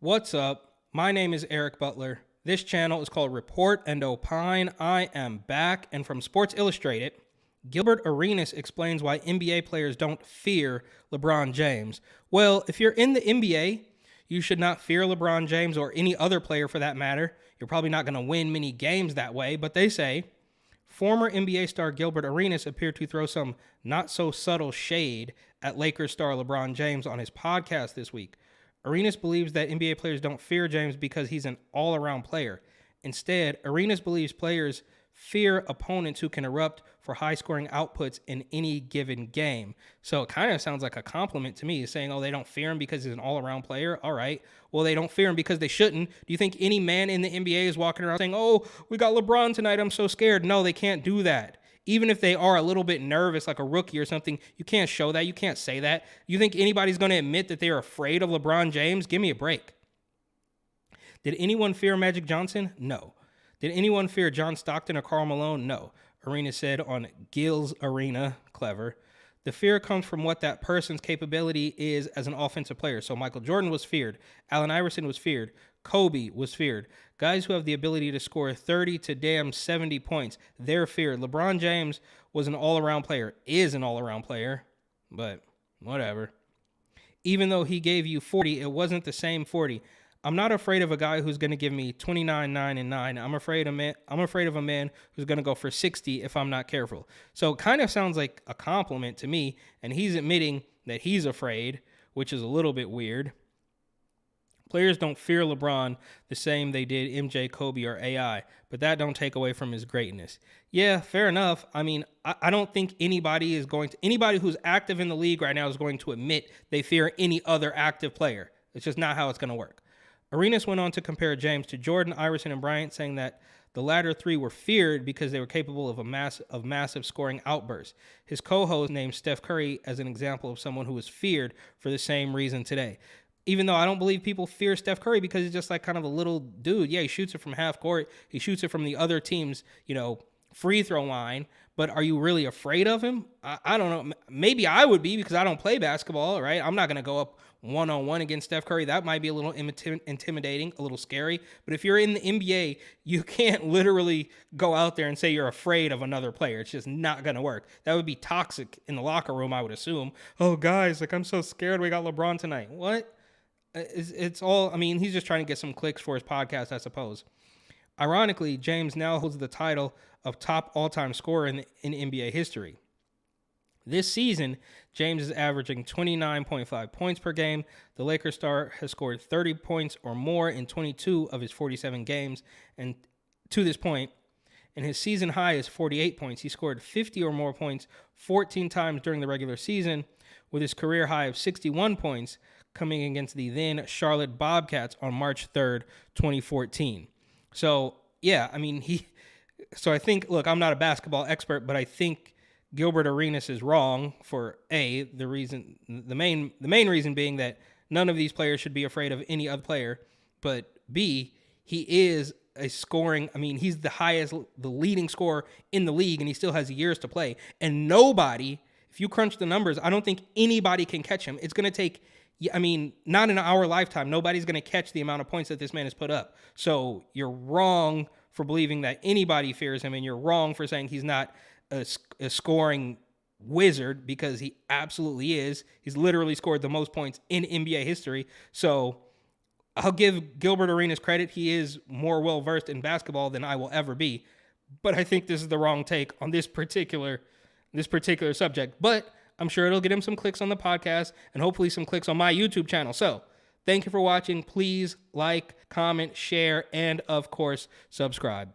What's up? My name is Eric Butler. This channel is called Report and Opine. I am back, and from Sports Illustrated, Gilbert Arenas explains why NBA players don't fear LeBron James. Well, if you're in the NBA, you should not fear LeBron James or any other player for that matter. You're probably not going to win many games that way, but they say former NBA star Gilbert Arenas appeared to throw some not-so-subtle shade at Lakers star LeBron James on his podcast this week. Arenas believes that NBA players don't fear James because he's an all-around player. Instead, Arenas believes players fear opponents who can erupt for high-scoring outputs in any given game. So it kind of sounds like a compliment to me, saying, oh, they don't fear him because he's an all-around player. All right. Well, they don't fear him because they shouldn't. Do you think any man in the NBA is walking around saying, oh, we got LeBron tonight, I'm so scared? No, they can't do that. Even if they are a little bit nervous, like a rookie or something, you can't show that. You can't say that. You think anybody's going to admit that they're afraid of LeBron James? Give me a break. Did anyone fear Magic Johnson? No. Did anyone fear John Stockton or Karl Malone? No. Arenas said on Gil's Arena, clever. The fear comes from what that person's capability is as an offensive player. So Michael Jordan was feared. Allen Iverson was feared. Kobe was feared. Guys who have the ability to score 30 to 70 points, they're feared. LeBron James was an all-around player, is an all-around player, but whatever. Even though he gave you 40, it wasn't the same 40. I'm not afraid of a guy who's going to give me 29, 9, and 9. I'm afraid of a man who's going to go for 60 if I'm not careful. So it kind of sounds like a compliment to me, and he's admitting that he's afraid, which is a little bit weird. Players don't fear LeBron the same they did MJ, Kobe, or AI, but that don't take away from his greatness. Yeah, fair enough. I mean, I don't think anybody who's active in the league right now is going to admit they fear any other active player. It's just not how it's going to work. Arenas went on to compare James to Jordan, Iverson, and Bryant, saying that the latter three were feared because they were capable of massive scoring outbursts. His co-host named Steph Curry as an example of someone who was feared for the same reason today. Even though I don't believe people fear Steph Curry because he's just like kind of a little dude. Yeah, he shoots it from half court. He shoots it from the other team's, free throw line. But are you really afraid of him? I don't know. Maybe I would be because I don't play basketball, right? I'm not going to go up one-on-one against Steph Curry. That might be a little intimidating, a little scary. But if you're in the NBA, you can't literally go out there and say you're afraid of another player. It's just not going to work. That would be toxic in the locker room, I would assume. Oh, guys, I'm so scared we got LeBron tonight. What? It's all, he's just trying to get some clicks for his podcast, I suppose. Ironically, James now holds the title of top all-time scorer in NBA history. This season, James is averaging 29.5 points per game. The Lakers star has scored 30 points or more in 22 of his 47 games, and to this point, and his season high is 48 points. He scored 50 or more points 14 times during the regular season, with his career high of 61 points coming against the then Charlotte Bobcats on March 3rd, 2014. So, yeah, so I think, look, I'm not a basketball expert, but I think Gilbert Arenas is wrong for the main reason being that none of these players should be afraid of any other player, but B, he is a scoring, he's the leading scorer in the league, and he still has years to play. And nobody, if you crunch the numbers, I don't think anybody can catch him. It's going to take, not in our lifetime. Nobody's going to catch the amount of points that this man has put up. So you're wrong for believing that anybody fears him, and you're wrong for saying he's not a scoring wizard, because he absolutely is. He's literally scored the most points in NBA history. So I'll give Gilbert Arenas credit. He is more well-versed in basketball than I will ever be. But I think this is the wrong take on this particular subject. But I'm sure it'll get him some clicks on the podcast and hopefully some clicks on my YouTube channel. So thank you for watching. Please like, comment, share, and of course, subscribe.